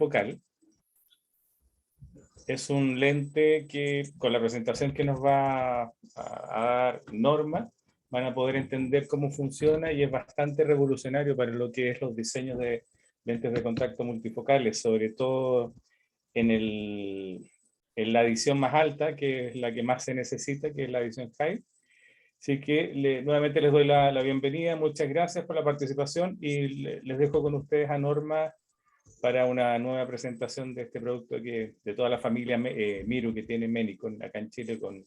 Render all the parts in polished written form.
multifocal. Es un lente que, con la presentación que nos va a dar Norma, van a poder entender cómo funciona y es bastante revolucionario para lo que es los diseños de lentes de contacto multifocales, sobre todo en la edición más alta, que es la que más se necesita, que es la edición High. Así que nuevamente les doy la bienvenida, muchas gracias por la participación y les dejo con ustedes a Norma para una nueva presentación de este producto de toda la familia Miru que tiene Menicon acá en Chile con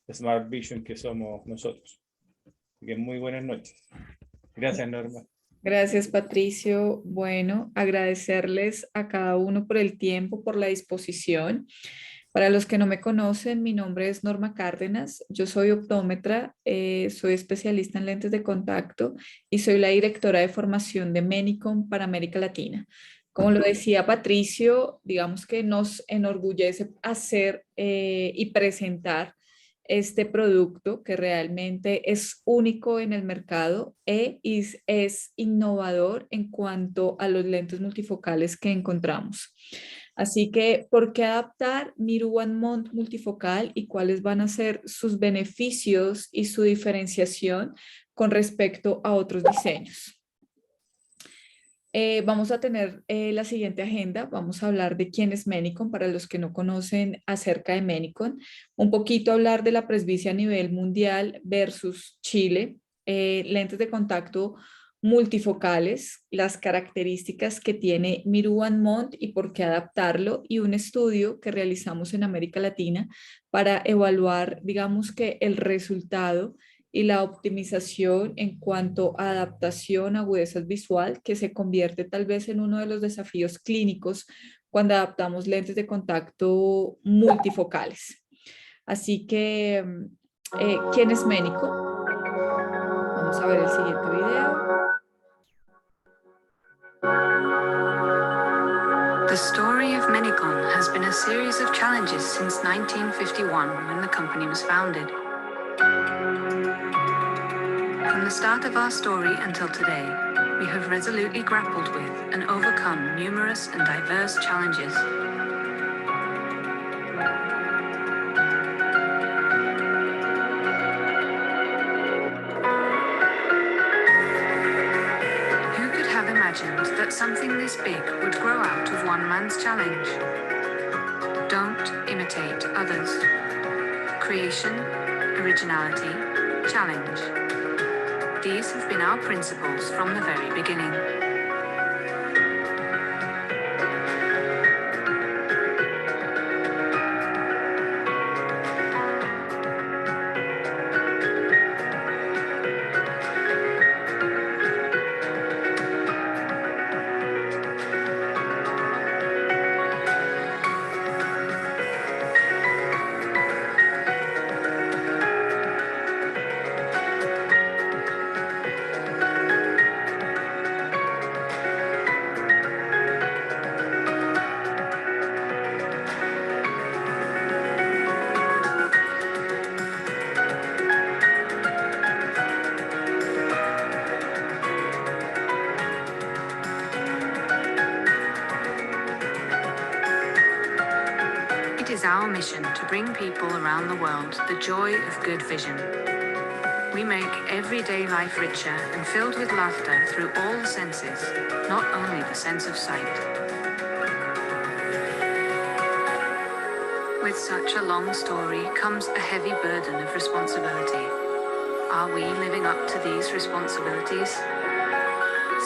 Smart Vision que somos nosotros. Así que muy buenas noches. Gracias, Norma. Gracias, Patricio. Bueno, agradecerles a cada uno por el tiempo, por la disposición. Para los que no me conocen, mi nombre es Norma Cárdenas. Yo soy optómetra, soy especialista en lentes de contacto y soy la directora de formación de Menicon para América Latina. Como lo decía Patricio, digamos que nos enorgullece hacer y presentar este producto que realmente es único en el mercado es innovador en cuanto a los lentes multifocales que encontramos. Así que, ¿por qué adaptar Miru One Mount multifocal y cuáles van a ser sus beneficios y su diferenciación con respecto a otros diseños? Vamos a tener la siguiente agenda. Vamos a hablar de quién es Menicon, para los que no conocen acerca de Menicon. Un poquito hablar de la presbicia a nivel mundial versus Chile. Lentes de contacto multifocales, las características que tiene Miru One Mount y por qué adaptarlo, y un estudio que realizamos en América Latina para evaluar, digamos que el resultado y la optimización en cuanto a adaptación, agudeza visual, que se convierte tal vez en uno de los desafíos clínicos cuando adaptamos lentes de contacto multifocales. Así que, ¿quién es Menicon? Vamos a ver el siguiente video. The story of Menicon has been a series of challenges since 1951 when the company was founded. From the start of our story until today, we have resolutely grappled with and overcome numerous and diverse challenges. Who could have imagined that something this big would grow out of one man's challenge? Don't imitate others. Creation, originality, challenge. These have been our principles from the very beginning. It is our mission to bring people around the world the joy of good vision. We make everyday life richer and filled with laughter through all the senses, not only the sense of sight. With such a long story comes a heavy burden of responsibility. Are we living up to these responsibilities?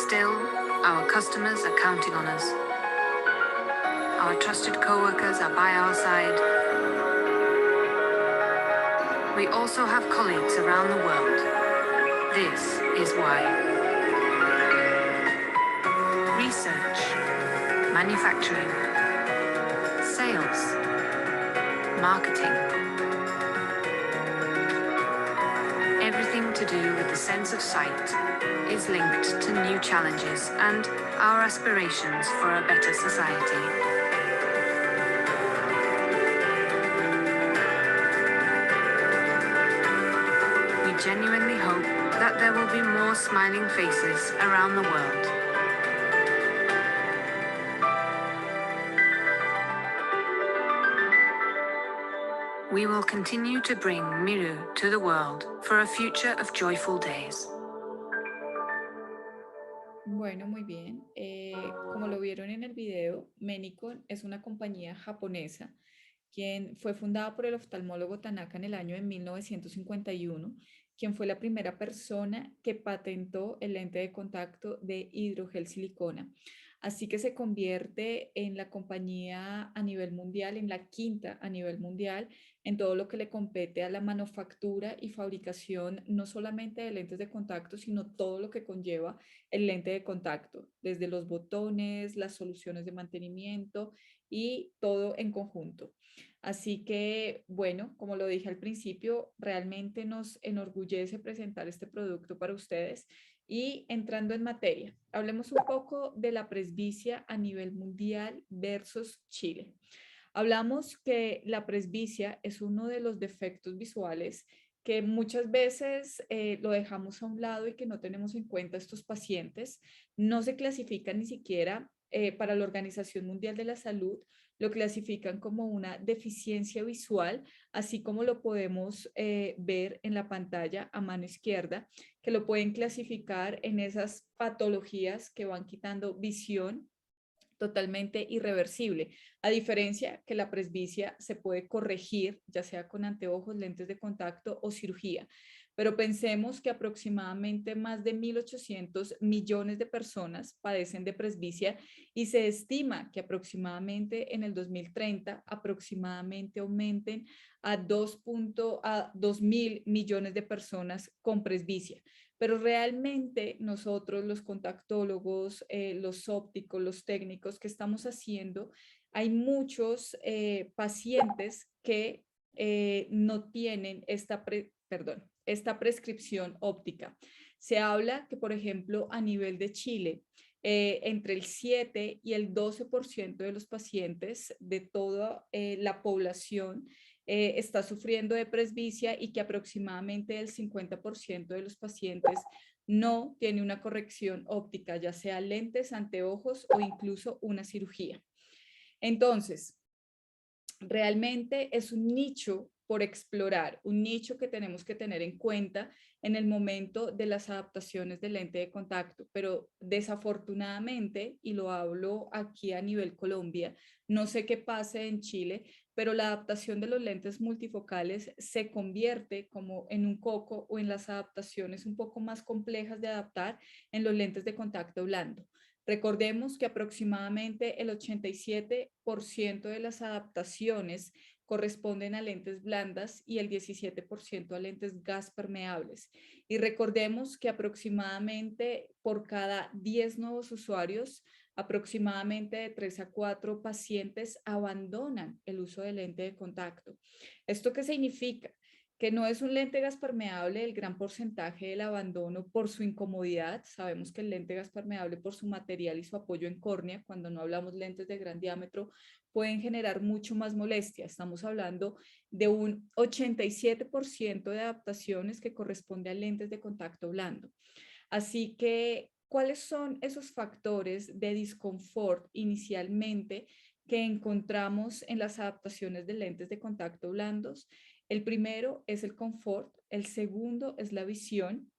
Still, our customers are counting on us. Our trusted co-workers are by our side. We also have colleagues around the world. This is why. Research, manufacturing, sales, marketing. Everything to do with the sense of sight is linked to new challenges and our aspirations for a better society. Genuinely hope that there will be more smiling faces around the world. we will continue to bring Miru to the world for a future of joyful days. Bueno, muy bien. Como lo vieron en el video, Menicon es una compañía japonesa quien fue fundada por el oftalmólogo Tanaka en el año de 1951, quien fue la primera persona que patentó el lente de contacto de hidrogel silicona. Así que se convierte en la compañía a nivel mundial, en la quinta a nivel mundial, en todo lo que le compete a la manufactura y fabricación, no solamente de lentes de contacto, sino todo lo que conlleva el lente de contacto, desde los botones, las soluciones de mantenimiento y todo en conjunto. Así que, bueno, como lo dije al principio, realmente nos enorgullece presentar este producto para ustedes. Y entrando en materia, hablemos un poco de la presbicia a nivel mundial versus Chile. Hablamos que la presbicia es uno de los defectos visuales que muchas veces lo dejamos a un lado y que no tenemos en cuenta estos pacientes. No se clasifican ni siquiera para la Organización Mundial de la Salud, lo clasifican como una deficiencia visual, así como lo podemos ver en la pantalla a mano izquierda, que lo pueden clasificar en esas patologías que van quitando visión totalmente irreversible, a diferencia que la presbicia se puede corregir, ya sea con anteojos, lentes de contacto o cirugía. Pero pensemos que aproximadamente más de 1.800 millones de personas padecen de presbicia y se estima que aproximadamente en el 2030 aproximadamente aumenten a 2.000 millones de personas con presbicia. Pero realmente nosotros, los contactólogos, los ópticos, los técnicos que estamos haciendo, hay muchos pacientes que no tienen esta prescripción óptica. Se habla que, por ejemplo, a nivel de Chile, entre el 7 y el 12% de los pacientes de toda la población está sufriendo de presbicia y que aproximadamente el 50% de los pacientes no tiene una corrección óptica, ya sea lentes, anteojos o incluso una cirugía. Entonces, realmente es un nicho por explorar, un nicho que tenemos que tener en cuenta en el momento de las adaptaciones del lente de contacto, pero desafortunadamente, y lo hablo aquí a nivel Colombia, no sé qué pase en Chile, pero la adaptación de los lentes multifocales se convierte como en un coco o en las adaptaciones un poco más complejas de adaptar en los lentes de contacto blando. Recordemos que aproximadamente el 87% de las adaptaciones corresponden a lentes blandas y el 17% a lentes gas permeables. Y recordemos que aproximadamente por cada 10 nuevos usuarios, aproximadamente de 3 a 4 pacientes abandonan el uso de lente de contacto. ¿Esto qué significa? Que no es un lente gas permeable el gran porcentaje del abandono por su incomodidad. Sabemos que el lente gas permeable por su material y su apoyo en córnea, cuando no hablamos lentes de gran diámetro, pueden generar mucho más molestia. Estamos hablando de un 87% de adaptaciones que corresponde a lentes de contacto blando. Así que, ¿cuáles son esos factores de disconfort inicialmente que encontramos en las adaptaciones de lentes de contacto blandos? El primero es el confort, el segundo es la visión.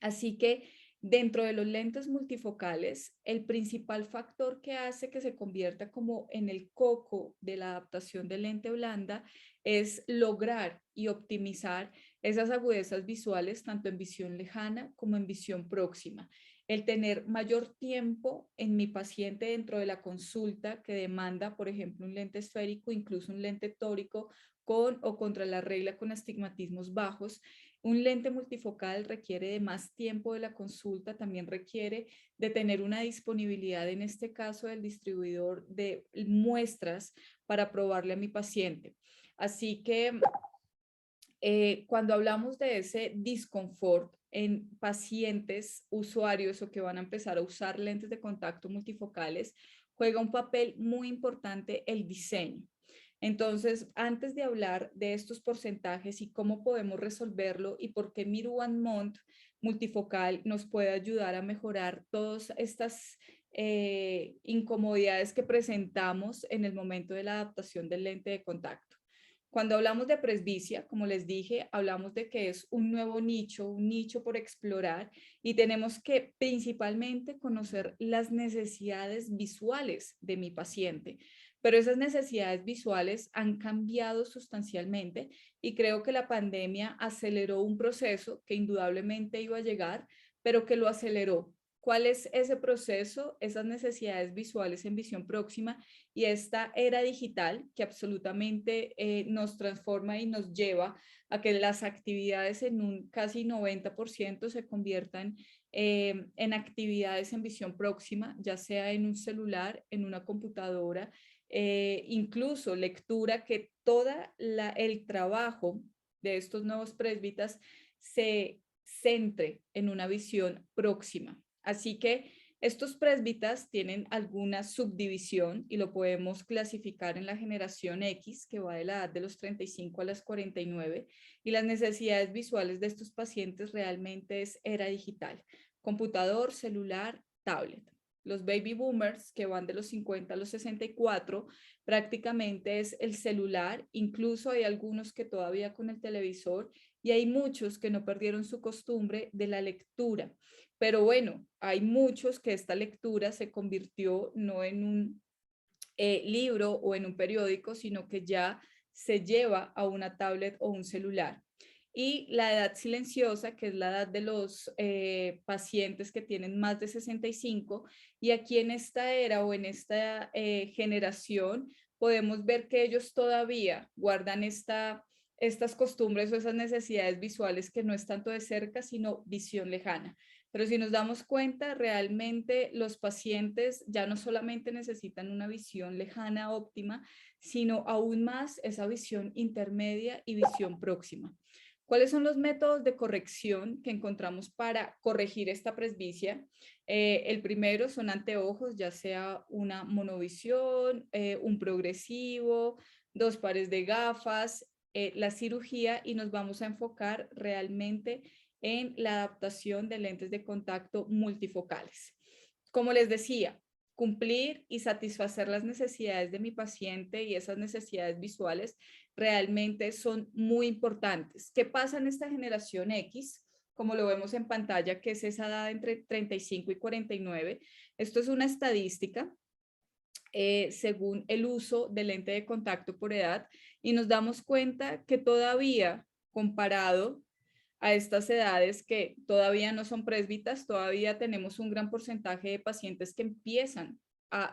Así que dentro de los lentes multifocales, el principal factor que hace que se convierta como en el coco de la adaptación de lente blanda es lograr y optimizar esas agudezas visuales tanto en visión lejana como en visión próxima. El tener mayor tiempo en mi paciente dentro de la consulta que demanda, por ejemplo, un lente esférico, incluso un lente tórico con o contra la regla con astigmatismos bajos. Un lente multifocal requiere de más tiempo de la consulta, también requiere de tener una disponibilidad, en este caso del distribuidor de muestras para probarle a mi paciente. Así que cuando hablamos de ese disconfort en pacientes, usuarios o que van a empezar a usar lentes de contacto multifocales, juega un papel muy importante el diseño. Entonces, antes de hablar de estos porcentajes y cómo podemos resolverlo y por qué Miru One Month multifocal nos puede ayudar a mejorar todas estas incomodidades que presentamos en el momento de la adaptación del lente de contacto. Cuando hablamos de presbicia, como les dije, hablamos de que es un nuevo nicho, un nicho por explorar y tenemos que principalmente conocer las necesidades visuales de mi paciente. Pero esas necesidades visuales han cambiado sustancialmente y creo que la pandemia aceleró un proceso que indudablemente iba a llegar, pero que lo aceleró. ¿Cuál es ese proceso? Esas necesidades visuales en visión próxima y esta era digital que absolutamente nos transforma y nos lleva a que las actividades en un casi 90% se conviertan en actividades en visión próxima, ya sea en un celular, en una computadora, incluso lectura, que todo el trabajo de estos nuevos presbitas se centre en una visión próxima. Así que estos presbitas tienen alguna subdivisión y lo podemos clasificar en la generación X, que va de la edad de los 35 a las 49, y las necesidades visuales de estos pacientes realmente es era digital, computador, celular, tablet. Los baby boomers, que van de los 50 a los 64, prácticamente es el celular, incluso hay algunos que todavía con el televisor y hay muchos que no perdieron su costumbre de la lectura. Pero bueno, hay muchos que esta lectura se convirtió no en un libro o en un periódico, sino que ya se lleva a una tablet o un celular. Y la edad silenciosa, que es la edad de los pacientes que tienen más de 65, y aquí en esta era o en esta generación podemos ver que ellos todavía guardan estas costumbres o esas necesidades visuales que no es tanto de cerca, sino visión lejana. Pero si nos damos cuenta, realmente los pacientes ya no solamente necesitan una visión lejana óptima, sino aún más esa visión intermedia y visión próxima. ¿Cuáles son los métodos de corrección que encontramos para corregir esta presbicia? El primero son anteojos, ya sea una monovisión, un progresivo, 2 pares de gafas, la cirugía, y nos vamos a enfocar realmente en la adaptación de lentes de contacto multifocales. Como les decía, cumplir y satisfacer las necesidades de mi paciente y esas necesidades visuales realmente son muy importantes. ¿Qué pasa en esta generación X? Como lo vemos en pantalla, que es esa edad entre 35 y 49. Esto es una estadística según el uso de lente de contacto por edad y nos damos cuenta que todavía comparado a estas edades que todavía no son presbitas, todavía tenemos un gran porcentaje de pacientes que empiezan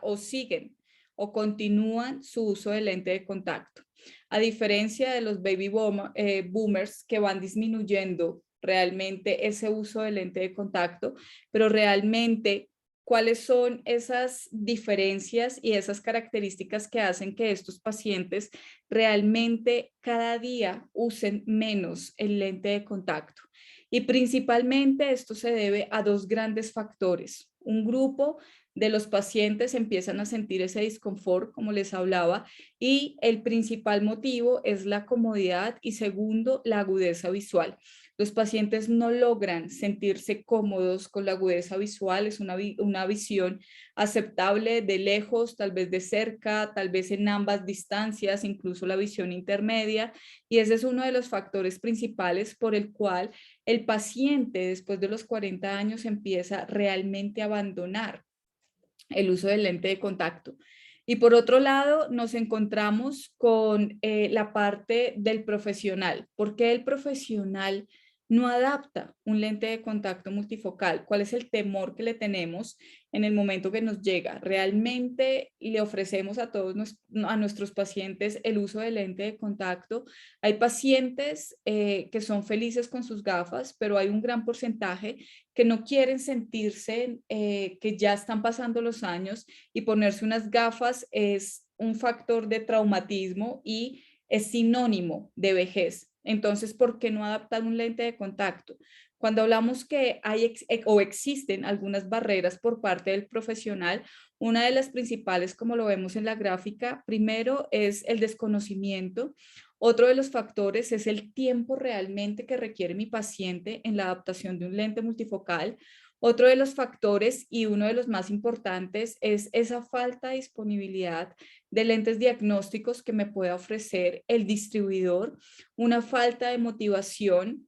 o siguen o continúan su uso de lente de contacto. A diferencia de los baby boomers que van disminuyendo realmente ese uso de lente de contacto, pero realmente cuáles son esas diferencias y esas características que hacen que estos pacientes realmente cada día usen menos el lente de contacto. Y principalmente esto se debe a 2 grandes factores. Un grupo de los pacientes empiezan a sentir ese disconfort, como les hablaba, y el principal motivo es la comodidad y segundo, la agudeza visual. Los pacientes no logran sentirse cómodos con la agudeza visual, es una visión aceptable de lejos, tal vez de cerca, tal vez en ambas distancias, incluso la visión intermedia, y ese es uno de los factores principales por el cual el paciente después de los 40 años empieza realmente a abandonar el uso del lente de contacto. Y por otro lado, nos encontramos con la parte del profesional. ¿Por qué el profesional no adapta un lente de contacto multifocal? ¿Cuál es el temor que le tenemos en el momento que nos llega? ¿Realmente le ofrecemos a todos a nuestros pacientes el uso del lente de contacto? Hay pacientes que son felices con sus gafas, pero hay un gran porcentaje que no quieren sentirse que ya están pasando los años y ponerse unas gafas es un factor de traumatismo y es sinónimo de vejez. Entonces, ¿por qué no adaptar un lente de contacto? Cuando hablamos que hay o existen algunas barreras por parte del profesional, una de las principales, como lo vemos en la gráfica, primero es el desconocimiento. Otro de los factores es el tiempo realmente que requiere mi paciente en la adaptación de un lente multifocal. Otro de los factores y uno de los más importantes es esa falta de disponibilidad de lentes diagnósticos que me pueda ofrecer el distribuidor, una falta de motivación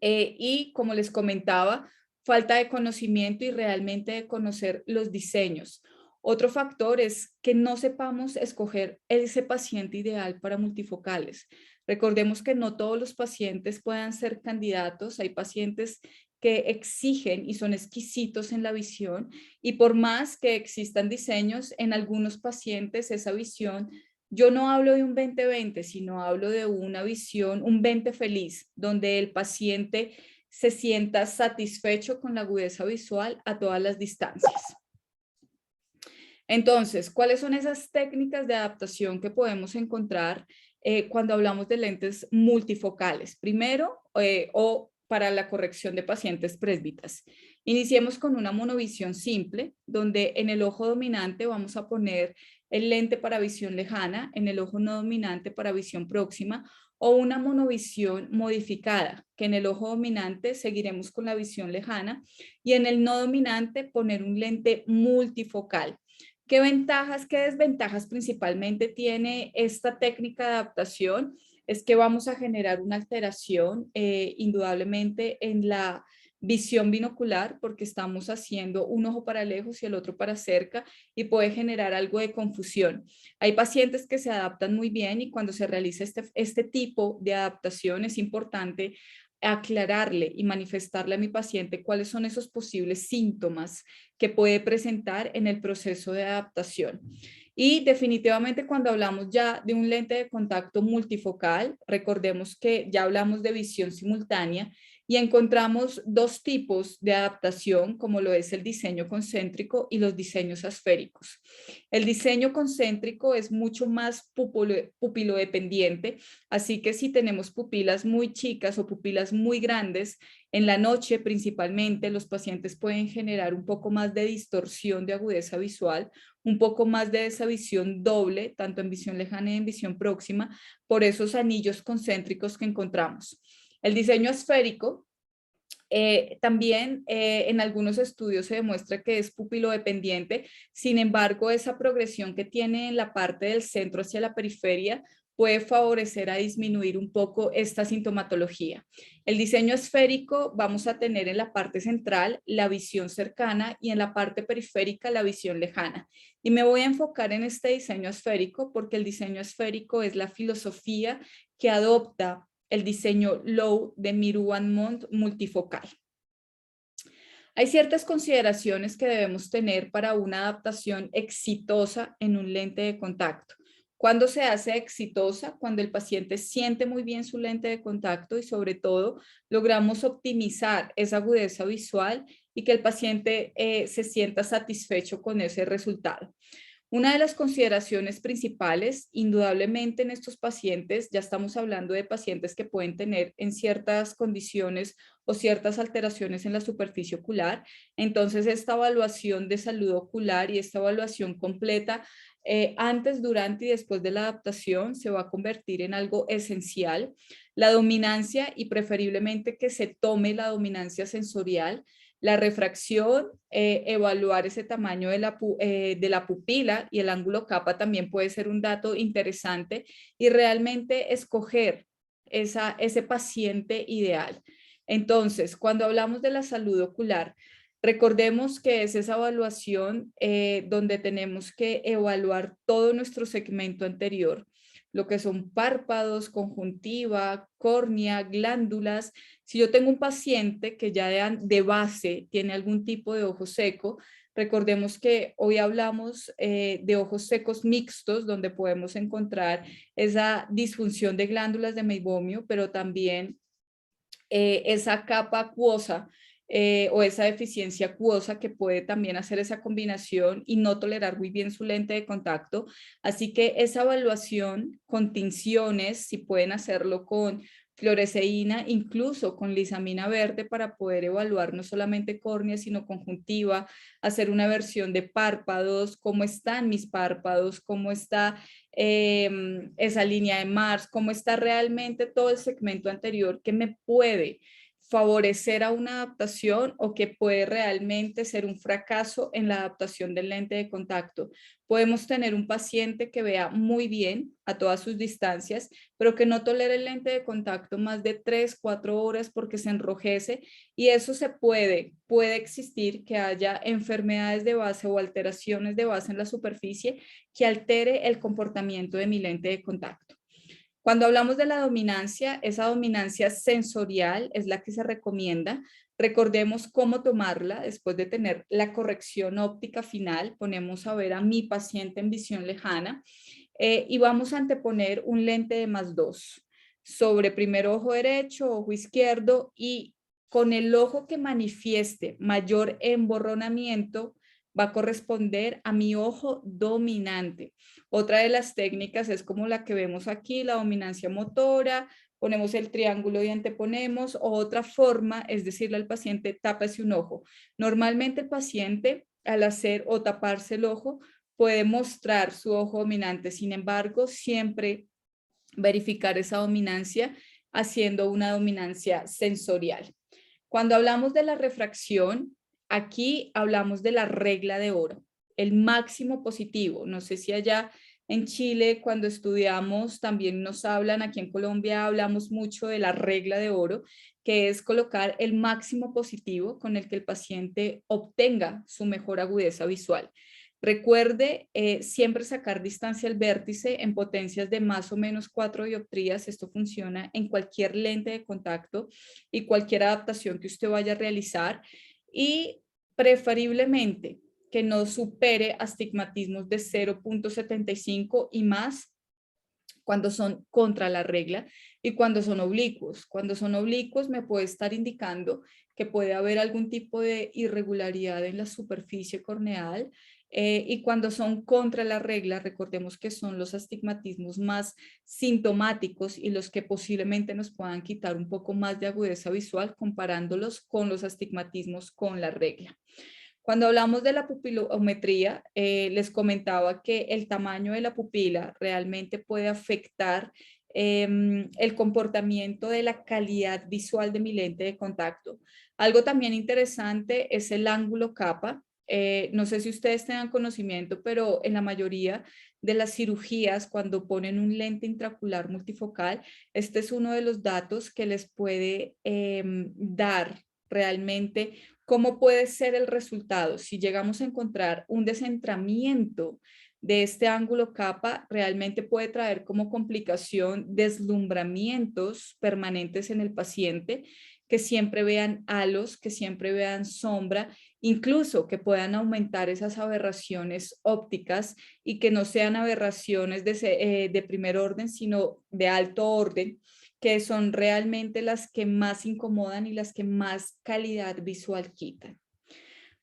y, como les comentaba, falta de conocimiento y realmente de conocer los diseños. Otro factor es que no sepamos escoger ese paciente ideal para multifocales. Recordemos que no todos los pacientes puedan ser candidatos. Hay pacientes que exigen y son exquisitos en la visión, y por más que existan diseños, en algunos pacientes esa visión, yo no hablo de un 20-20, sino hablo de una visión, un 20 feliz, donde el paciente se sienta satisfecho con la agudeza visual a todas las distancias. Entonces, ¿cuáles son esas técnicas de adaptación que podemos encontrar cuando hablamos de lentes multifocales? Primero, o para la corrección de pacientes presbitas. Iniciemos con una monovisión simple, donde en el ojo dominante vamos a poner el lente para visión lejana, en el ojo no dominante para visión próxima, o una monovisión modificada, que en el ojo dominante seguiremos con la visión lejana y en el no dominante poner un lente multifocal. ¿Qué ventajas, qué desventajas principalmente tiene esta técnica de adaptación? Es que vamos a generar una alteración indudablemente en la visión binocular, porque estamos haciendo un ojo para lejos y el otro para cerca, y puede generar algo de confusión. Hay pacientes que se adaptan muy bien, y cuando se realiza este tipo de adaptación es importante aclararle y manifestarle a mi paciente cuáles son esos posibles síntomas que puede presentar en el proceso de adaptación. Y definitivamente, cuando hablamos ya de un lente de contacto multifocal, recordemos que ya hablamos de visión simultánea y encontramos dos tipos de adaptación, como lo es el diseño concéntrico y los diseños esféricos. El diseño concéntrico es mucho más pupilodependiente, así que si tenemos pupilas muy chicas o pupilas muy grandes, en la noche principalmente los pacientes pueden generar un poco más de distorsión de agudeza visual, un poco más de esa visión doble, tanto en visión lejana y en visión próxima, por esos anillos concéntricos que encontramos. El diseño esférico también en algunos estudios se demuestra que es pupilodependiente. Sin embargo, esa progresión que tiene en la parte del centro hacia la periferia puede favorecer a disminuir un poco esta sintomatología. El diseño esférico, vamos a tener en la parte central la visión cercana y en la parte periférica la visión lejana. Y me voy a enfocar en este diseño esférico porque el diseño esférico es la filosofía que adopta el diseño Low de Miru Van Mont multifocal. Hay ciertas consideraciones que debemos tener para una adaptación exitosa en un lente de contacto. ¿Cuándo se hace exitosa? Cuando el paciente siente muy bien su lente de contacto y, sobre todo, logramos optimizar esa agudeza visual y que el paciente se sienta satisfecho con ese resultado. Una de las consideraciones principales, indudablemente en estos pacientes, ya estamos hablando de pacientes que pueden tener en ciertas condiciones o ciertas alteraciones en la superficie ocular. Entonces, esta evaluación de salud ocular y esta evaluación completa antes, durante y después de la adaptación se va a convertir en algo esencial. La dominancia, y preferiblemente que se tome la dominancia sensorial, la refracción, evaluar ese tamaño de la pupila y el ángulo capa también puede ser un dato interesante, y realmente escoger ese paciente ideal. Entonces, cuando hablamos de la salud ocular, recordemos que es esa evaluación donde tenemos que evaluar todo nuestro segmento anterior, lo que son párpados, conjuntiva, córnea, glándulas. Si yo tengo un paciente que ya de base tiene algún tipo de ojo seco, recordemos que hoy hablamos de ojos secos mixtos, donde podemos encontrar esa disfunción de glándulas de meibomio, pero también esa capa acuosa o esa deficiencia acuosa que puede también hacer esa combinación y no tolerar muy bien su lente de contacto. Así que esa evaluación con tinciones, si pueden hacerlo con fluoresceína, incluso con lisamina verde, para poder evaluar no solamente córnea, sino conjuntiva, hacer una versión de párpados, cómo están mis párpados, cómo está esa línea de Mars, cómo está realmente todo el segmento anterior que me puede favorecer a una adaptación o que puede realmente ser un fracaso en la adaptación del lente de contacto. Podemos tener un paciente que vea muy bien a todas sus distancias, pero que no tolere el lente de contacto más de 3, 4 horas porque se enrojece, y eso puede existir que haya enfermedades de base o alteraciones de base en la superficie que altere el comportamiento de mi lente de contacto. Cuando hablamos de la dominancia, esa dominancia sensorial es la que se recomienda. Recordemos cómo tomarla después de tener la corrección óptica final. Ponemos a ver a mi paciente en visión lejana y vamos a anteponer un lente de +2 sobre primer ojo derecho, ojo izquierdo, y con el ojo que manifieste mayor emborronamiento va a corresponder a mi ojo dominante. Otra de las técnicas es como la que vemos aquí, la dominancia motora. Ponemos el triángulo y anteponemos, o otra forma es decirle al paciente, tápese un ojo. Normalmente el paciente, al hacer o taparse el ojo, puede mostrar su ojo dominante. Sin embargo, siempre verificar esa dominancia haciendo una dominancia sensorial. Cuando hablamos de la refracción, aquí hablamos de la regla de oro, el máximo positivo. No sé si allá en Chile, cuando estudiamos, también nos hablan, aquí en Colombia hablamos mucho de la regla de oro, que es colocar el máximo positivo con el que el paciente obtenga su mejor agudeza visual. Recuerde siempre sacar distancia al vértice en potencias de más o menos 4 dioptrías. Esto funciona en cualquier lente de contacto y cualquier adaptación que usted vaya a realizar, y preferiblemente que no supere astigmatismos de 0.75 y más cuando son contra la regla y cuando son oblicuos. Cuando son oblicuos me puede estar indicando que puede haber algún tipo de irregularidad en la superficie corneal, y cuando son contra la regla, recordemos que son los astigmatismos más sintomáticos y los que posiblemente nos puedan quitar un poco más de agudeza visual comparándolos con los astigmatismos con la regla. Cuando hablamos de la pupilometría, les comentaba que el tamaño de la pupila realmente puede afectar el comportamiento de la calidad visual de mi lente de contacto. Algo también interesante es el ángulo capa. No sé si ustedes tengan conocimiento, pero en la mayoría de las cirugías, cuando ponen un lente intraocular multifocal, este es uno de los datos que les puede dar realmente cómo puede ser el resultado. Si llegamos a encontrar un descentramiento de este ángulo capa, realmente puede traer como complicación deslumbramientos permanentes en el paciente, que siempre vean halos, que siempre vean sombra, incluso que puedan aumentar esas aberraciones ópticas y que no sean aberraciones de primer orden, sino de alto orden, que son realmente las que más incomodan y las que más calidad visual quitan.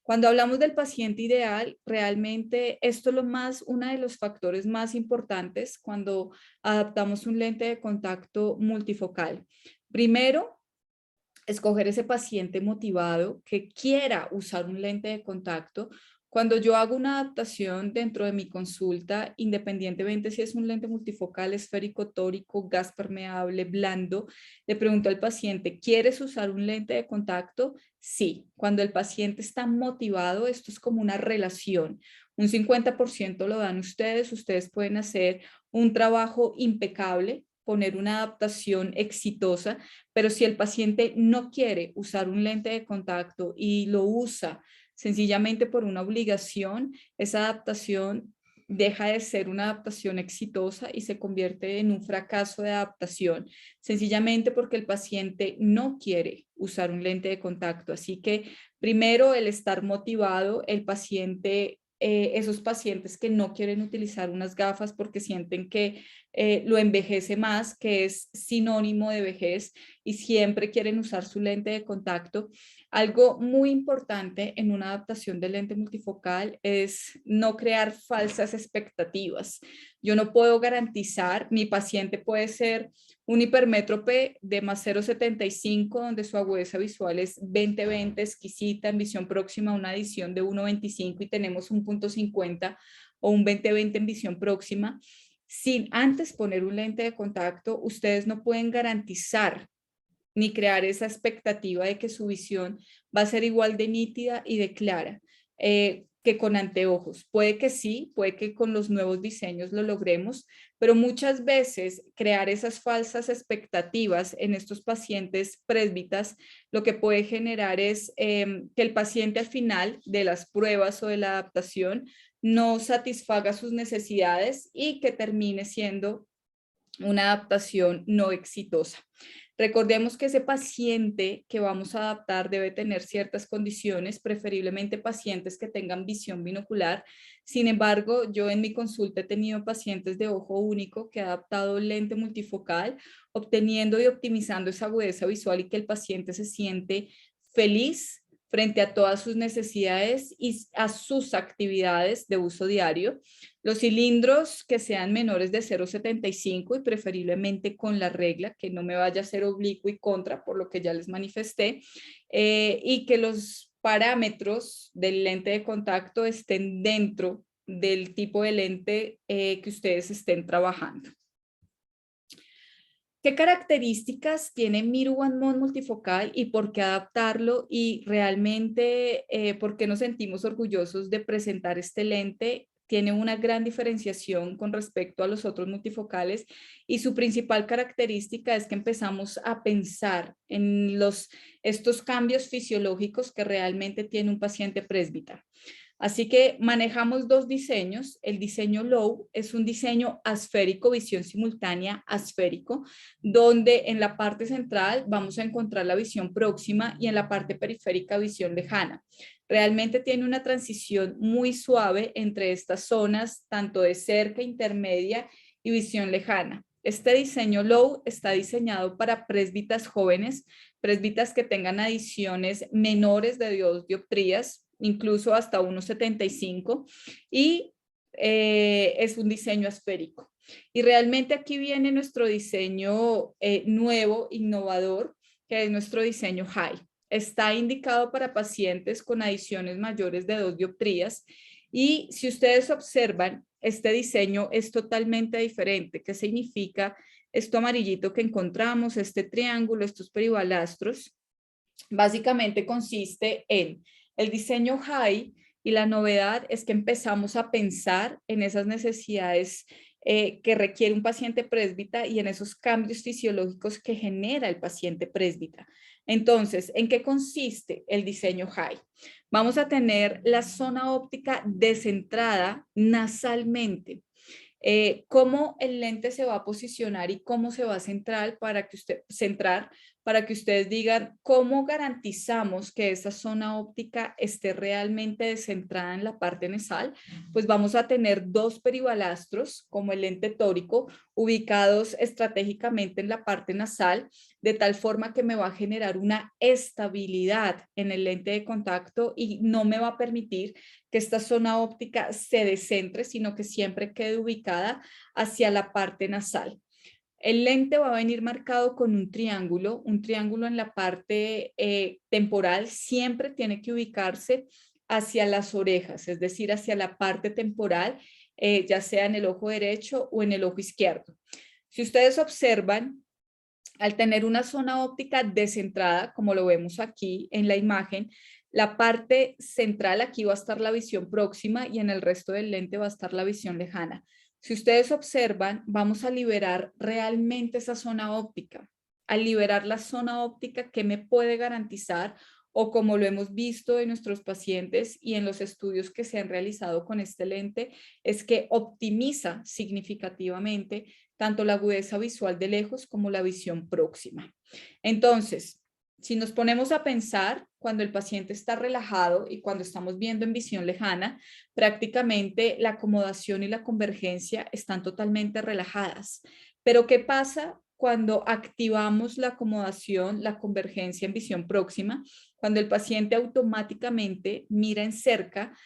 Cuando hablamos del paciente ideal, realmente esto es uno de los factores más importantes cuando adaptamos un lente de contacto multifocal. Primero, escoger ese paciente motivado que quiera usar un lente de contacto. Cuando yo hago una adaptación dentro de mi consulta, independientemente si es un lente multifocal, esférico, tórico, gas permeable, blando, le pregunto al paciente, ¿quieres usar un lente de contacto? Sí. Cuando el paciente está motivado, esto es como una relación. Un 50% lo dan ustedes. Ustedes pueden hacer un trabajo impecable, poner una adaptación exitosa, pero si el paciente no quiere usar un lente de contacto y lo usa sencillamente por una obligación, esa adaptación deja de ser una adaptación exitosa y se convierte en un fracaso de adaptación, sencillamente porque el paciente no quiere usar un lente de contacto. Así que primero el estar motivado, el paciente, esos pacientes que no quieren utilizar unas gafas porque sienten que lo envejece más, que es sinónimo de vejez, y siempre quieren usar su lente de contacto. Algo muy importante en una adaptación de lente multifocal es no crear falsas expectativas. Yo no puedo garantizar, mi paciente puede ser un hipermétrope de más 0,75, donde su agudeza visual es 20/20, exquisita, en visión próxima una adición de 1,25 y tenemos un 0,50 o un 20/20 en visión próxima. Sin antes poner un lente de contacto, ustedes no pueden garantizar ni crear esa expectativa de que su visión va a ser igual de nítida y de clara que con anteojos. Puede que sí, puede que con los nuevos diseños lo logremos, pero muchas veces crear esas falsas expectativas en estos pacientes presbitas lo que puede generar es que el paciente al final de las pruebas o de la adaptación no satisfaga sus necesidades y que termine siendo una adaptación no exitosa. Recordemos que ese paciente que vamos a adaptar debe tener ciertas condiciones, preferiblemente pacientes que tengan visión binocular. Sin embargo, yo en mi consulta he tenido pacientes de ojo único que ha adaptado lente multifocal, obteniendo y optimizando esa agudeza visual y que el paciente se siente feliz frente a todas sus necesidades y a sus actividades de uso diario. Los cilindros que sean menores de 0,75 y preferiblemente con la regla, que no me vaya a ser oblicuo y contra, por lo que ya les manifesté, y que los parámetros del lente de contacto estén dentro del tipo de lente que ustedes estén trabajando. ¿Qué características tiene Miru OneMod multifocal y por qué adaptarlo? Y realmente, ¿por qué nos sentimos orgullosos de presentar este lente? Tiene una gran diferenciación con respecto a los otros multifocales y su principal característica es que empezamos a pensar en estos cambios fisiológicos que realmente tiene un paciente presbita. Así que manejamos dos diseños. El diseño Low es un diseño asférico, visión simultánea asférico, donde en la parte central vamos a encontrar la visión próxima y en la parte periférica visión lejana. Realmente tiene una transición muy suave entre estas zonas, tanto de cerca, intermedia y visión lejana. Este diseño Low está diseñado para presbitas jóvenes, presbitas que tengan adiciones menores de 2 dioptrías, incluso hasta 1,75 y es un diseño esférico. Y realmente aquí viene nuestro diseño nuevo, innovador, que es nuestro diseño High. Está indicado para pacientes con adiciones mayores de 2 dioptrías y si ustedes observan, este diseño es totalmente diferente. ¿Qué significa esto amarillito que encontramos, este triángulo, estos peribalastros? Básicamente consiste en el diseño High y la novedad es que empezamos a pensar en esas necesidades que requiere un paciente presbita y en esos cambios fisiológicos que genera el paciente presbita. Entonces, ¿en qué consiste el diseño High? Vamos a tener la zona óptica descentrada nasalmente. Cómo el lente se va a posicionar y cómo se va a centrar para que ustedes digan cómo garantizamos que esa zona óptica esté realmente descentrada en la parte nasal. Pues vamos a tener dos peribalastros como el lente tórico ubicados estratégicamente en la parte nasal, de tal forma que me va a generar una estabilidad en el lente de contacto y no me va a permitir que esta zona óptica se descentre, sino que siempre quede ubicada hacia la parte nasal. El lente va a venir marcado con un triángulo en la parte temporal, siempre tiene que ubicarse hacia las orejas, es decir, hacia la parte temporal, ya sea en el ojo derecho o en el ojo izquierdo. Si ustedes observan, al tener una zona óptica descentrada, como lo vemos aquí en la imagen, la parte central aquí va a estar la visión próxima y en el resto del lente va a estar la visión lejana. Si ustedes observan, vamos a liberar realmente esa zona óptica. Al liberar la zona óptica, ¿qué me puede garantizar? O como lo hemos visto en nuestros pacientes y en los estudios que se han realizado con este lente, es que optimiza significativamente tanto la agudeza visual de lejos como la visión próxima. Entonces, si nos ponemos a pensar, cuando el paciente está relajado y cuando estamos viendo en visión lejana, prácticamente la acomodación y la convergencia están totalmente relajadas. Pero ¿qué pasa cuando activamos la acomodación, la convergencia en visión próxima? Cuando el paciente automáticamente mira en cerca,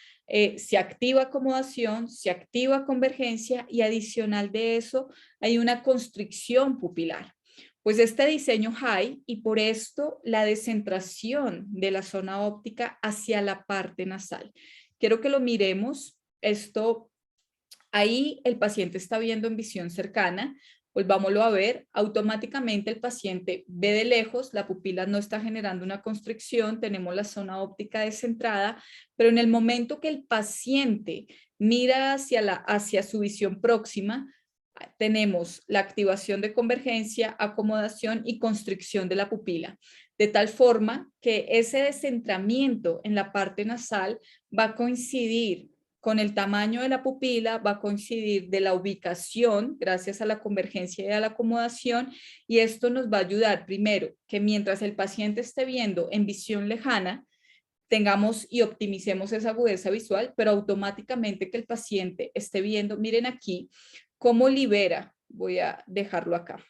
se activa acomodación, se activa convergencia y adicional de eso hay una constricción pupilar. Pues este diseño High y por esto la descentración de la zona óptica hacia la parte nasal. Quiero que lo miremos. Esto, ahí el paciente está viendo en visión cercana. volvámoslo a ver, automáticamente el paciente ve de lejos, la pupila no está generando una constricción, tenemos la zona óptica descentrada, pero en el momento que el paciente mira hacia su visión próxima, tenemos la activación de convergencia, acomodación y constricción de la pupila, de tal forma que ese descentramiento en la parte nasal va a coincidir con el tamaño de la pupila, va a coincidir de la ubicación gracias a la convergencia y a la acomodación, y esto nos va a ayudar primero que mientras el paciente esté viendo en visión lejana, tengamos y optimicemos esa agudeza visual, pero automáticamente que el paciente esté viendo, miren aquí, cómo libera, voy a dejarlo acá.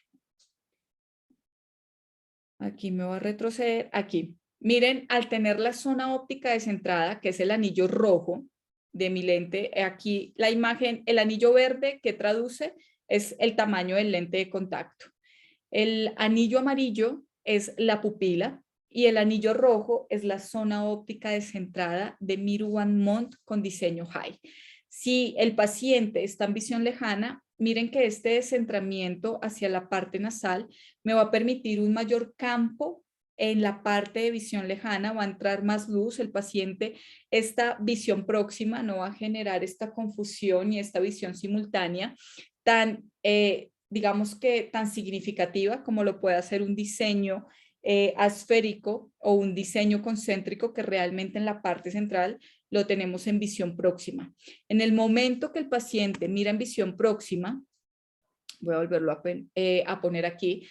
Aquí me voy a retroceder, aquí. Miren, al tener la zona óptica descentrada, que es el anillo rojo de mi lente, aquí la imagen, el anillo verde que traduce es el tamaño del lente de contacto. El anillo amarillo es la pupila y el anillo rojo es la zona óptica descentrada de Miru One Month con diseño high. Si el paciente está en visión lejana, miren que este descentramiento hacia la parte nasal me va a permitir un mayor campo en la parte de visión lejana, va a entrar más luz, el paciente, esta visión próxima no va a generar esta confusión y esta visión simultánea tan, digamos que tan significativa como lo puede hacer un diseño asférico o un diseño concéntrico que realmente en la parte central lo tenemos en visión próxima. En el momento que el paciente mira en visión próxima, voy a volverlo a poner aquí,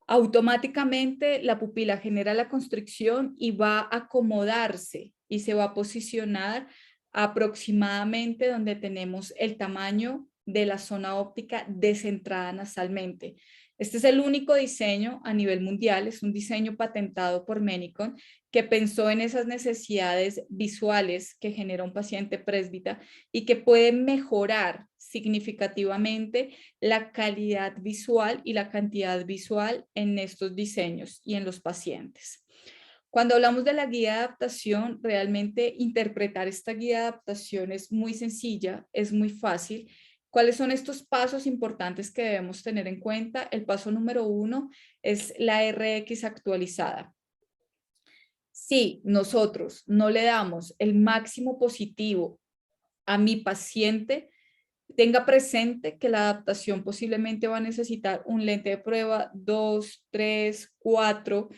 automáticamente la pupila genera la constricción y va a acomodarse y se va a posicionar aproximadamente donde tenemos el tamaño de la zona óptica descentrada nasalmente. Este es el único diseño a nivel mundial, es un diseño patentado por Menicon que pensó en esas necesidades visuales que genera un paciente presbita y que puede mejorar significativamente la calidad visual y la cantidad visual en estos diseños y en los pacientes. Cuando hablamos de la guía de adaptación, realmente interpretar esta guía de adaptación es muy sencilla, es muy fácil. ¿Cuáles son estos pasos importantes que debemos tener en cuenta? El paso número 1 es la RX actualizada. Si nosotros no le damos el máximo positivo a mi paciente, tenga presente que la adaptación posiblemente va a necesitar un lente de prueba 2, 3, 4.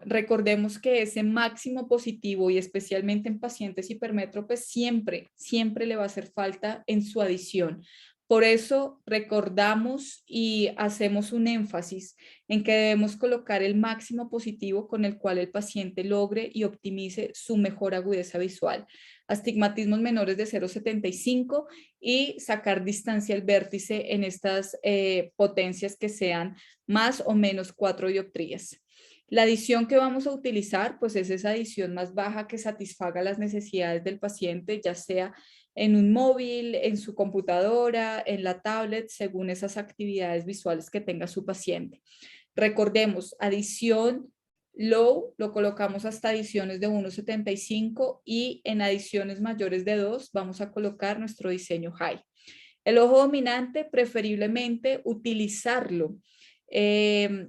Recordemos que ese máximo positivo y especialmente en pacientes hipermétropes siempre le va a hacer falta en su adición. Por eso recordamos y hacemos un énfasis en que debemos colocar el máximo positivo con el cual el paciente logre y optimice su mejor agudeza visual. Astigmatismos menores de 0,75 y sacar distancia al vértice en estas potencias que sean más o menos 4 dioptrías. La adición que vamos a utilizar, pues es esa adición más baja que satisfaga las necesidades del paciente, ya sea en un móvil, en su computadora, en la tablet, según esas actividades visuales que tenga su paciente. Recordemos, adición low lo colocamos hasta adiciones de 1,75 y en adiciones mayores de 2 vamos a colocar nuestro diseño high. El ojo dominante, preferiblemente utilizarlo,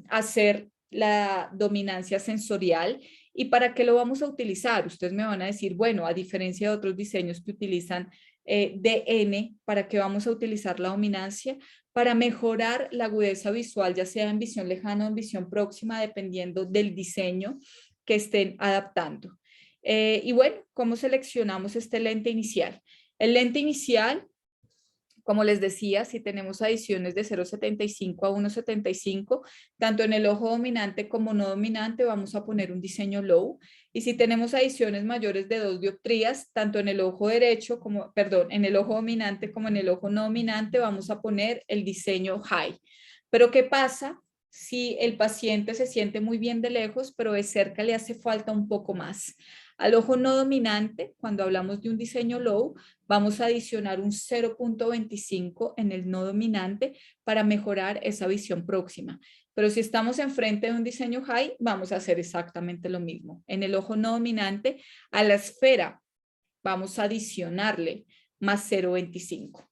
hacer la dominancia sensorial. ¿Y para qué lo vamos a utilizar? Ustedes me van a decir, bueno, a diferencia de otros diseños que utilizan DN, ¿para qué vamos a utilizar la dominancia? Para mejorar la agudeza visual, ya sea en visión lejana o en visión próxima, dependiendo del diseño que estén adaptando. Y bueno, ¿cómo seleccionamos este lente inicial? El lente inicial, como les decía, si tenemos adiciones de 0,75 a 1,75, tanto en el ojo dominante como no dominante, vamos a poner un diseño low. Y si tenemos adiciones mayores de 2 dioptrías, tanto en el ojo derecho como, perdón, en el ojo dominante como en el ojo no dominante, vamos a poner el diseño high. Pero ¿qué pasa si el paciente se siente muy bien de lejos, pero de cerca le hace falta un poco más? Al ojo no dominante, cuando hablamos de un diseño low, vamos a adicionar un 0,25 en el no dominante para mejorar esa visión próxima. Pero si estamos enfrente de un diseño high, vamos a hacer exactamente lo mismo. En el ojo no dominante, a la esfera vamos a adicionarle más 0,25.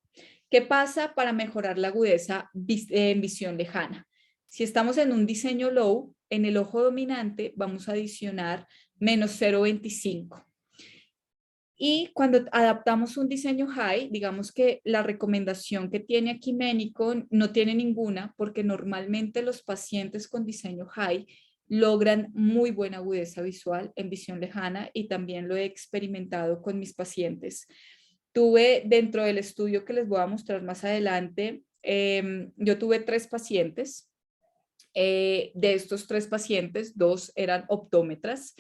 ¿Qué pasa para mejorar la agudeza en visión lejana? Si estamos en un diseño low, en el ojo dominante vamos a adicionar menos 0,25. Y cuando adaptamos un diseño high, digamos que la recomendación que tiene aquí Ménico no tiene ninguna, porque normalmente los pacientes con diseño high logran muy buena agudeza visual en visión lejana, y también lo he experimentado con mis pacientes. Tuve dentro del estudio que les voy a mostrar más adelante, yo tuve 3 pacientes. De estos 3 pacientes, 2 eran optómetras,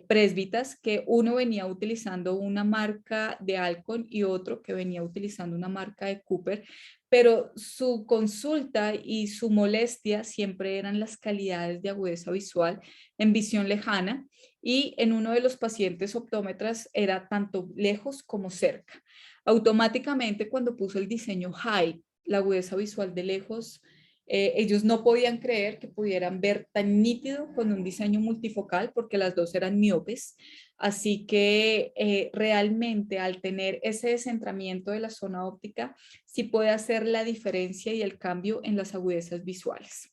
presbitas, que uno venía utilizando una marca de Alcon y otro que venía utilizando una marca de Cooper, pero su consulta y su molestia siempre eran las calidades de agudeza visual en visión lejana, y en uno de los pacientes optómetras era tanto lejos como cerca. Automáticamente, cuando puso el diseño high, la agudeza visual de lejos, ellos no podían creer que pudieran ver tan nítido con un diseño multifocal, porque las dos eran miopes. Así que realmente, al tener ese descentramiento de la zona óptica, sí puede hacer la diferencia y el cambio en las agudezas visuales.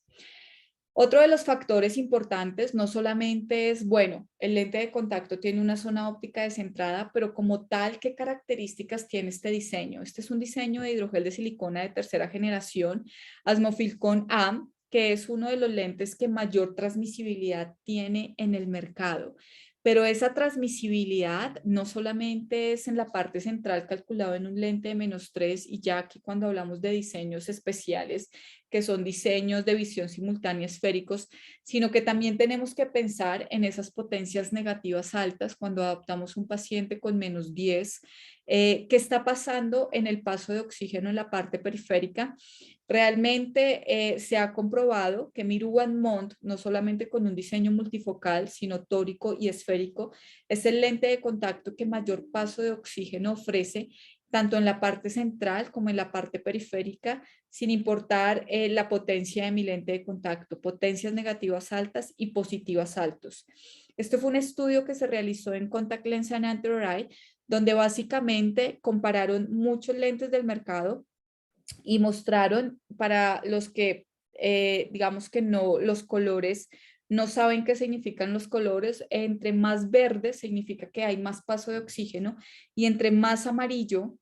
Otro de los factores importantes no solamente es, bueno, el lente de contacto tiene una zona óptica descentrada, pero como tal, ¿qué características tiene este diseño? Este es un diseño de hidrogel de silicona de tercera generación, Asmofilcon A, que es uno de los lentes que mayor transmisibilidad tiene en el mercado. Pero esa transmisibilidad no solamente es en la parte central, calculado en un lente de -3, y ya aquí cuando hablamos de diseños especiales, que son diseños de visión simultánea esféricos, sino que también tenemos que pensar en esas potencias negativas altas cuando adaptamos un paciente con -10. ¿Qué está pasando en el paso de oxígeno en la parte periférica? Realmente se ha comprobado que Miru One Mont, no solamente con un diseño multifocal, sino tórico y esférico, es el lente de contacto que mayor paso de oxígeno ofrece, tanto en la parte central como en la parte periférica, sin importar la potencia de mi lente de contacto, potencias negativas altas y positivas altos. Este fue un estudio que se realizó en Contact Lens and Anterior Eye, donde básicamente compararon muchos lentes del mercado y mostraron, para los que digamos que no, los colores, no saben qué significan los colores, entre más verde significa que hay más paso de oxígeno, y entre más amarillo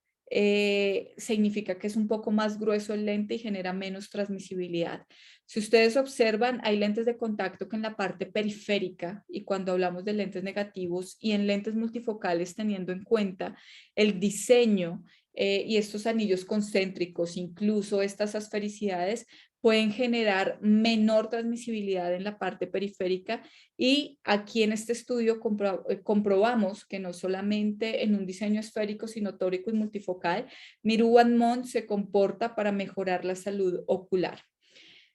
significa que es un poco más grueso el lente y genera menos transmisibilidad. Si ustedes observan, hay lentes de contacto que en la parte periférica, y cuando hablamos de lentes negativos y en lentes multifocales, teniendo en cuenta el diseño y estos anillos concéntricos, incluso estas asfericidades, pueden generar menor transmisibilidad en la parte periférica. Y aquí en este estudio comprobamos que no solamente en un diseño esférico, sino tórico y multifocal, Miru One Mont se comporta para mejorar la salud ocular.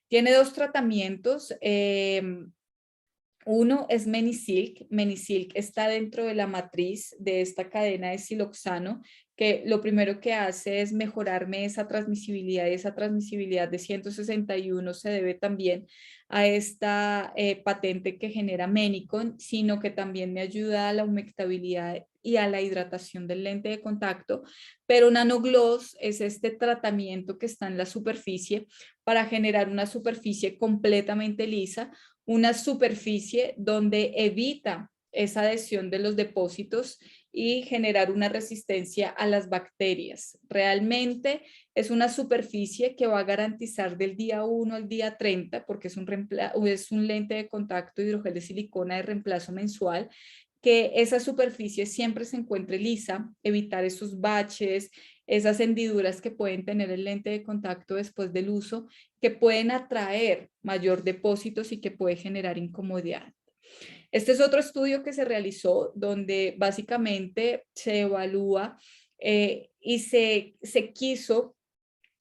Tiene 2 tratamientos. Uno es Menisilk. Menisilk está dentro de la matriz de esta cadena de siloxano, que lo primero que hace es mejorarme esa transmisibilidad, y esa transmisibilidad de 161 se debe también a esta patente que genera Menicon, sino que también me ayuda a la humectabilidad y a la hidratación del lente de contacto. Pero Nanogloss es este tratamiento que está en la superficie para generar una superficie completamente lisa, una superficie donde evita esa adhesión de los depósitos y generar una resistencia a las bacterias. Realmente es una superficie que va a garantizar del día 1 al día 30, porque es un lente de contacto hidrogel de silicona de reemplazo mensual, que esa superficie siempre se encuentre lisa, evitar esos baches, esas hendiduras que pueden tener el lente de contacto después del uso, que pueden atraer mayor depósitos y que puede generar incomodidad. Este es otro estudio que se realizó donde básicamente se evalúa y se quiso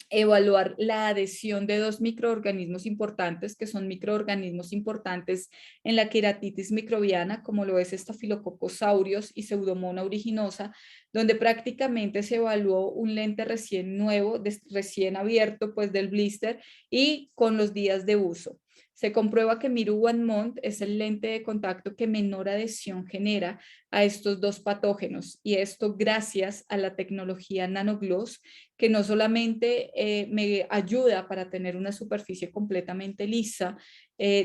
evaluar la adhesión de 2 microorganismos importantes, que son microorganismos importantes en la queratitis microbiana, como lo es Staphylococcus aureus y Pseudomonas aeruginosa, donde prácticamente se evaluó un lente recién nuevo, recién abierto pues del blister y con los días de uso. se comprueba que Miru One Month es el lente de contacto que menor adhesión genera a estos dos patógenos, y esto gracias a la tecnología NanoGloss, que no solamente me ayuda para tener una superficie completamente lisa,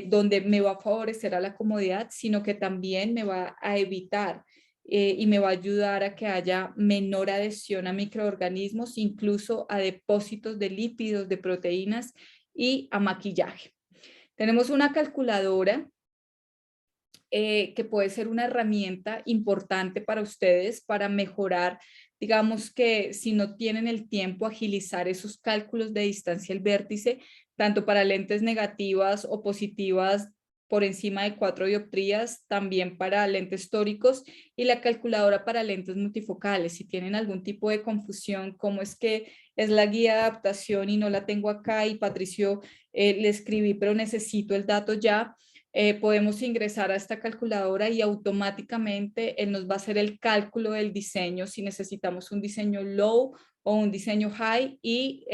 donde me va a favorecer a la comodidad, sino que también me va a evitar y me va a ayudar a que haya menor adhesión a microorganismos, incluso a depósitos de lípidos, de proteínas y a maquillaje. Tenemos una calculadora que puede ser una herramienta importante para ustedes para mejorar, digamos que si no tienen el tiempo, agilizar esos cálculos de distancia al vértice, tanto para lentes negativas o positivas por encima de 4 dioptrías, también para lentes tóricos, y la calculadora para lentes multifocales. Si tienen algún tipo de confusión, cómo es que es la guía de adaptación y no la tengo acá, y Patricio, le escribí, pero necesito el dato ya, podemos ingresar a esta calculadora y automáticamente él nos va a hacer el cálculo del diseño, si necesitamos un diseño low o un diseño high, y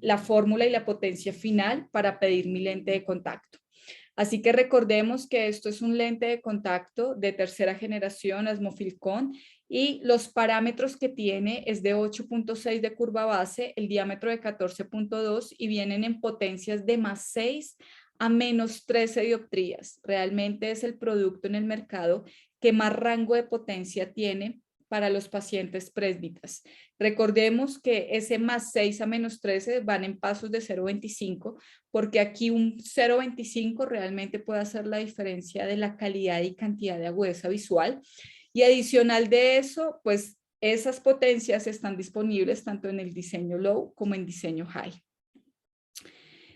la fórmula y la potencia final para pedir mi lente de contacto. Así que recordemos que esto es un lente de contacto de tercera generación, Asmofilcon, y los parámetros que tiene es de 8.6 de curva base, el diámetro de 14.2, y vienen en potencias de +6 a -13 dioptrías. Realmente es el producto en el mercado que más rango de potencia tiene para los pacientes presbitas. Recordemos que ese +6 a -13 van en pasos de 0.25, porque aquí un 0.25 realmente puede hacer la diferencia de la calidad y cantidad de agudeza visual. Y adicional de eso, pues esas potencias están disponibles tanto en el diseño low como en diseño high.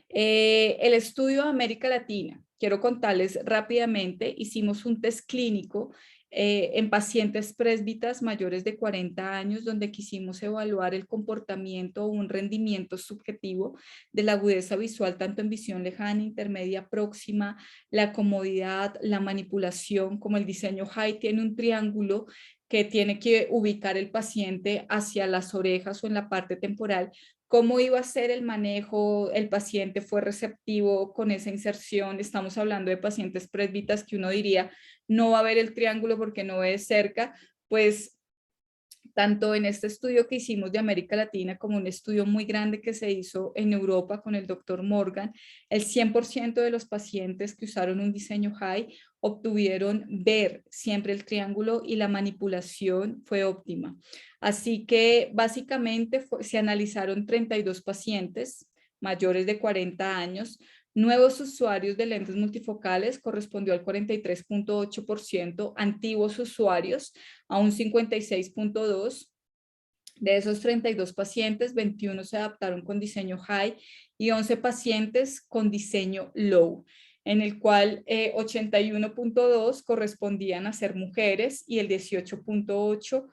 El estudio de América Latina, quiero contarles rápidamente, hicimos un test clínico en pacientes presbitas mayores de 40 años, donde quisimos evaluar el comportamiento o un rendimiento subjetivo de la agudeza visual, tanto en visión lejana, intermedia, próxima, la comodidad, la manipulación. Como el diseño high tiene un triángulo que tiene que ubicar el paciente hacia las orejas o en la parte temporal, cómo iba a ser el manejo, el paciente fue receptivo con esa inserción. Estamos hablando de pacientes presbitas que uno diría no va a ver el triángulo porque no ve cerca, pues tanto en este estudio que hicimos de América Latina como un estudio muy grande que se hizo en Europa con el doctor Morgan, el 100% de los pacientes que usaron un diseño high obtuvieron ver siempre el triángulo y la manipulación fue óptima. Así que básicamente se analizaron 32 pacientes mayores de 40 años. Nuevos usuarios de lentes multifocales correspondió al 43.8%, antiguos usuarios a un 56.2%. De esos 32 pacientes, 21 se adaptaron con diseño high y 11 pacientes con diseño low, en el cual 81.2 correspondían a ser mujeres y el 18.8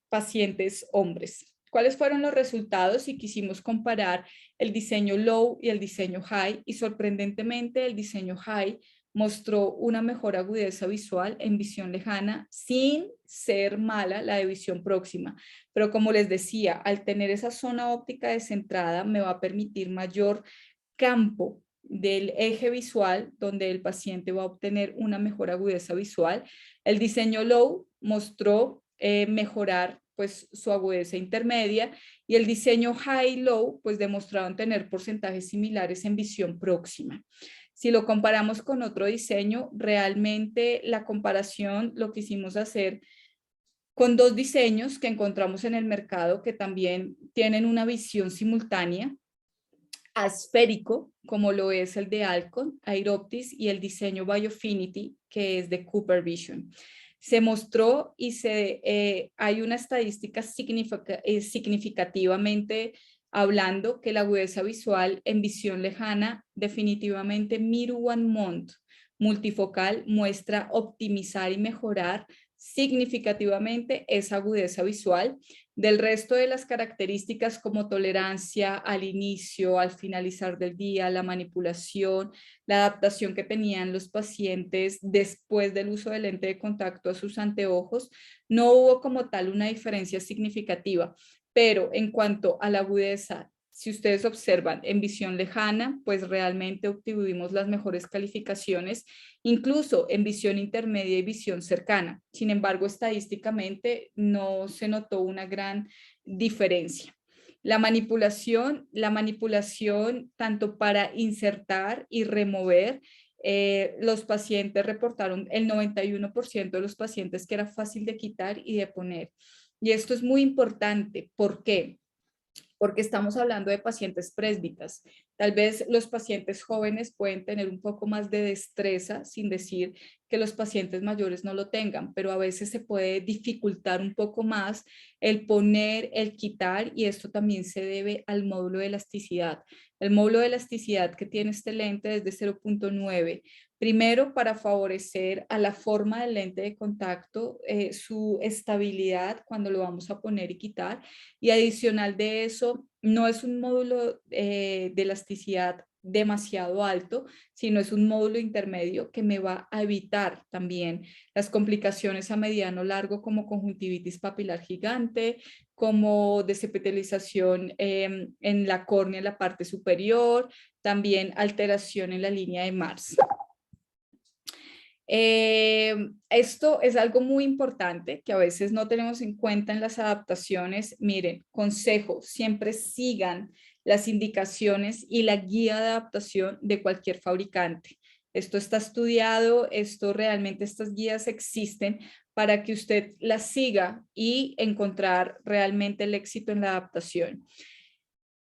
pacientes hombres. ¿Cuáles fueron los resultados? Y quisimos comparar el diseño low y el diseño high, y sorprendentemente el diseño high mostró una mejor agudeza visual en visión lejana sin ser mala la de visión próxima. Pero como les decía, al tener esa zona óptica descentrada me va a permitir mayor campo del eje visual donde el paciente va a obtener una mejor agudeza visual. El diseño low mostró mejorar pues su agudeza intermedia, y el diseño high-low pues demostraron tener porcentajes similares en visión próxima. Si lo comparamos con otro diseño, realmente la comparación lo quisimos hacer con dos diseños que encontramos en el mercado que también tienen una visión simultánea, asférico, como lo es el de Alcon, Airoptis, y el diseño Biofinity, que es de Cooper Vision. Se mostró y hay una estadística significativamente hablando que la agudeza visual en visión lejana, definitivamente Miru One Month multifocal muestra optimizar y mejorar significativamente esa agudeza visual. Del resto de las características como tolerancia al inicio, al finalizar del día, la manipulación, la adaptación que tenían los pacientes después del uso de lente de contacto a sus anteojos, no hubo como tal una diferencia significativa, pero en cuanto a la agudeza Si ustedes observan en visión lejana, pues realmente obtuvimos las mejores calificaciones, incluso en visión intermedia y visión cercana. Sin embargo, estadísticamente no se notó una gran diferencia. La manipulación tanto para insertar y remover, los pacientes reportaron el 91% de los pacientes que era fácil de quitar y de poner. Y esto es muy importante. ¿Por qué? Porque estamos hablando de pacientes présbitas. Tal vez los pacientes jóvenes pueden tener un poco más de destreza, sin decir que los pacientes mayores no lo tengan, pero a veces se puede dificultar un poco más el poner, el quitar, y esto también se debe al módulo de elasticidad. El módulo de elasticidad que tiene este lente es de 0.9. Primero, para favorecer a la forma del lente de contacto, su estabilidad cuando lo vamos a poner y quitar. Y adicional de eso, no es un módulo de elasticidad demasiado alto, sino es un módulo intermedio que me va a evitar también las complicaciones a mediano largo como conjuntivitis papilar gigante, como desepitelización en la córnea en la parte superior, también alteración en la línea de Mars. Esto es algo muy importante que a veces no tenemos en cuenta en las adaptaciones. Miren, consejo, siempre sigan las indicaciones y la guía de adaptación de cualquier fabricante. Esto está estudiado, estas guías existen para que usted las siga y encontrar realmente el éxito en la adaptación.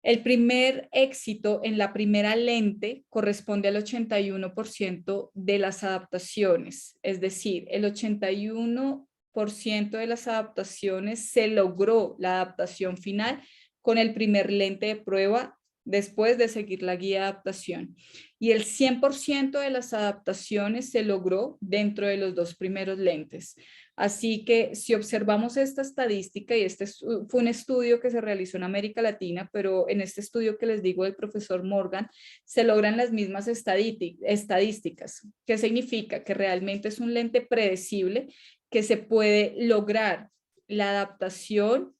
El primer éxito en la primera lente corresponde al 81% de las adaptaciones, es decir, el 81% de las adaptaciones se logró la adaptación final con el primer lente de prueba después de seguir la guía de adaptación. Y el 100% de las adaptaciones se logró dentro de los 2 primeros lentes. Así que si observamos esta estadística, y este fue un estudio que se realizó en América Latina, pero en este estudio que les digo del profesor Morgan, se logran las mismas estadísticas. ¿Qué significa? Que realmente es un lente predecible, que se puede lograr la adaptación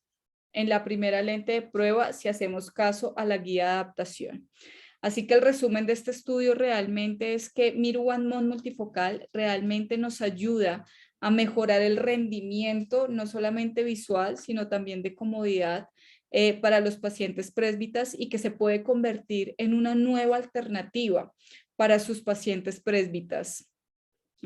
en la primera lente de prueba si hacemos caso a la guía de adaptación. Así que el resumen de este estudio realmente es que Miru OneMod multifocal realmente nos ayuda a mejorar el rendimiento, no solamente visual, sino también de comodidad para los pacientes présbitas, y que se puede convertir en una nueva alternativa para sus pacientes présbitas.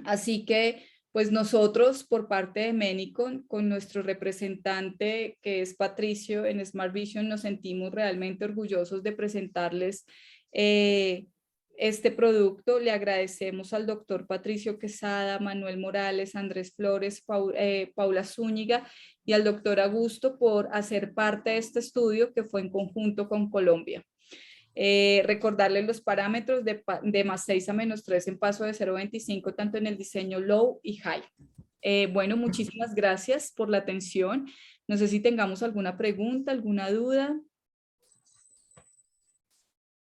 Así que, pues nosotros por parte de Menicon, con nuestro representante que es Patricio en Smart Vision, nos sentimos realmente orgullosos de presentarles este producto. Le agradecemos al doctor Patricio Quesada, Manuel Morales, Andrés Flores, Paula Zúñiga y al doctor Augusto por hacer parte de este estudio que fue en conjunto con Colombia. Recordarles los parámetros de +6 a -3 en paso de 0.25, tanto en el diseño low y high. Bueno, muchísimas gracias por la atención. No sé si tengamos alguna pregunta, alguna duda.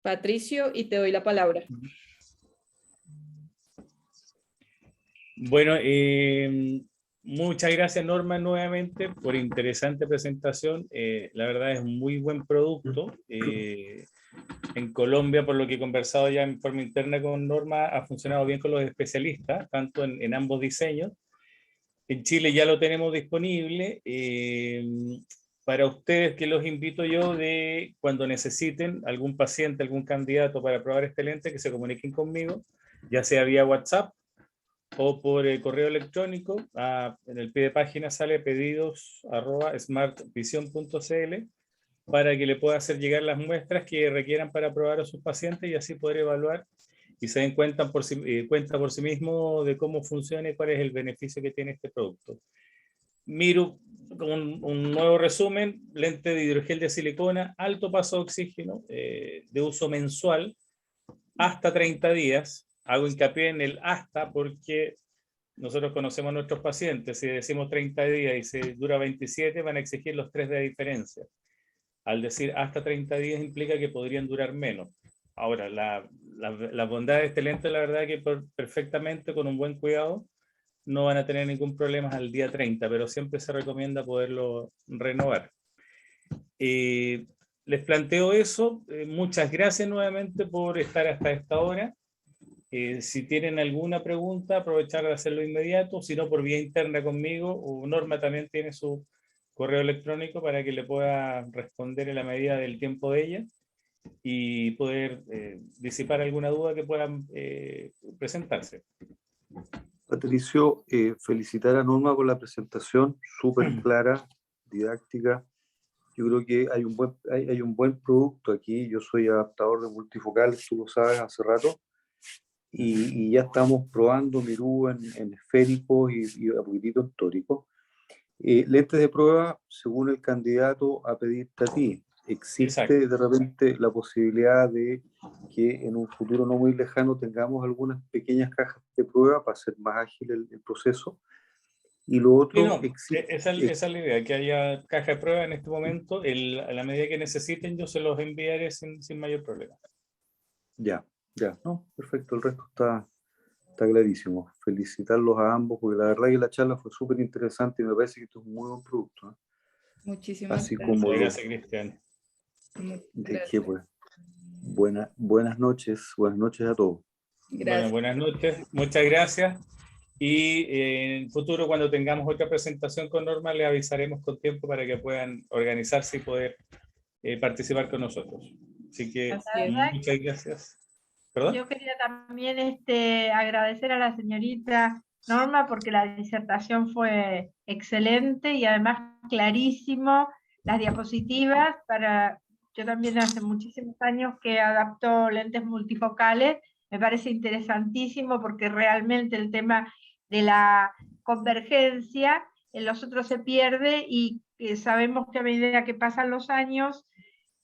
Patricio, y te doy la palabra. Bueno, muchas gracias Norma nuevamente por interesante presentación. La verdad es un muy buen producto. En Colombia, por lo que he conversado ya en forma interna con Norma, ha funcionado bien con los especialistas, tanto en ambos diseños. En Chile ya lo tenemos disponible. Para ustedes, que los invito yo de cuando necesiten algún paciente, algún candidato para probar este lente, que se comuniquen conmigo, ya sea vía WhatsApp o por correo electrónico. En el pie de página sale pedidos@smartvision.cl para que le pueda hacer llegar las muestras que requieran para probar a sus pacientes y así poder evaluar y se den cuenta por sí mismo de cómo funciona y cuál es el beneficio que tiene este producto. Miru, un nuevo resumen: lente de hidrogel de silicona, alto paso de oxígeno, de uso mensual, hasta 30 días. Hago hincapié en el hasta porque nosotros conocemos a nuestros pacientes. Si decimos 30 días y se dura 27, van a exigir los 3 de diferencia. Al decir hasta 30 días implica que podrían durar menos. Ahora, la bondad de este lente, la verdad que perfectamente, con un buen cuidado, no van a tener ningún problema al día 30, pero siempre se recomienda poderlo renovar. les planteo eso. Muchas gracias nuevamente por estar hasta esta hora. Si tienen alguna pregunta, aprovechar de hacerlo inmediato, si no por vía interna conmigo, o Norma también tiene su correo electrónico para que le pueda responder en la medida del tiempo de ella y poder disipar alguna duda que puedan presentarse. Patricio, felicitar a Norma por la presentación, súper clara, didáctica. Yo creo que hay un buen producto aquí. Yo soy adaptador de multifocales, tú lo sabes, hace rato. Y ya estamos probando Mirú en esférico y a poquitito en tórico. Lentes de prueba, según el candidato, a pedirte a ti. ¿Existe Exacto. de repente la posibilidad de que en un futuro no muy lejano tengamos algunas pequeñas cajas de prueba para hacer más ágil el proceso? Y lo otro, No, esa es la idea, que haya caja de prueba en este momento. A la medida que necesiten, yo se los enviaré sin mayor problema. Ya, no, perfecto, el resto está clarísimo. Felicitarlos a ambos, porque la verdad que la charla fue súper interesante y me parece que esto es un muy buen producto, ¿eh? Muchísimas Así gracias. como Gracias, Cristian. de Gracias. que, pues, buenas noches a todos. Bueno, Gracias. buenas noches, muchas gracias. Y en el futuro, cuando tengamos otra presentación con Norma, le avisaremos con tiempo para que puedan organizarse y poder participar con nosotros. Así que Así es. muchas gracias. ¿Perdón? Yo quería también agradecer a la señorita Norma porque la disertación fue excelente y además clarísimo. Las diapositivas, yo también hace muchísimos años que adapto lentes multifocales, me parece interesantísimo porque realmente el tema de la convergencia en los otros se pierde y sabemos que a medida que pasan los años,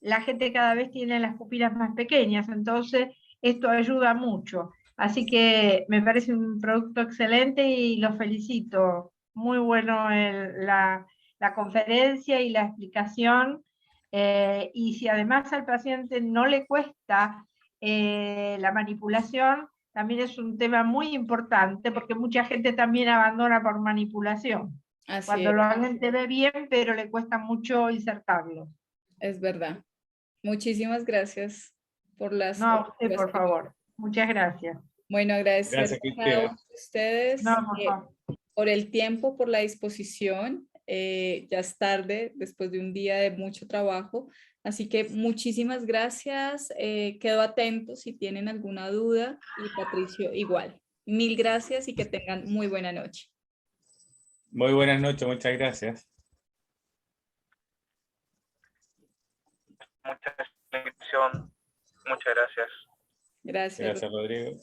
la gente cada vez tiene las pupilas más pequeñas, entonces esto ayuda mucho. Así que me parece un producto excelente y los felicito. Muy bueno la conferencia y la explicación. Y si además al paciente no le cuesta la manipulación, también es un tema muy importante porque mucha gente también abandona por manipulación. Así Cuando es, la gente ve bien, pero le cuesta mucho insertarlo. es verdad. Muchísimas gracias por las No, usted, por observaciones. favor. Muchas gracias. Bueno, agradecer Gracias, a cada uno Cristian. de ustedes No, por favor. por el tiempo, por la disposición. Ya es tarde, después de un día de mucho trabajo. Así que muchísimas gracias. Quedo atento si tienen alguna duda. Y Patricio, igual. Mil gracias y que tengan muy buena noche. Muy buenas noches, muchas gracias. Muchas gracias. Muchas gracias. Gracias. Gracias, Rodrigo.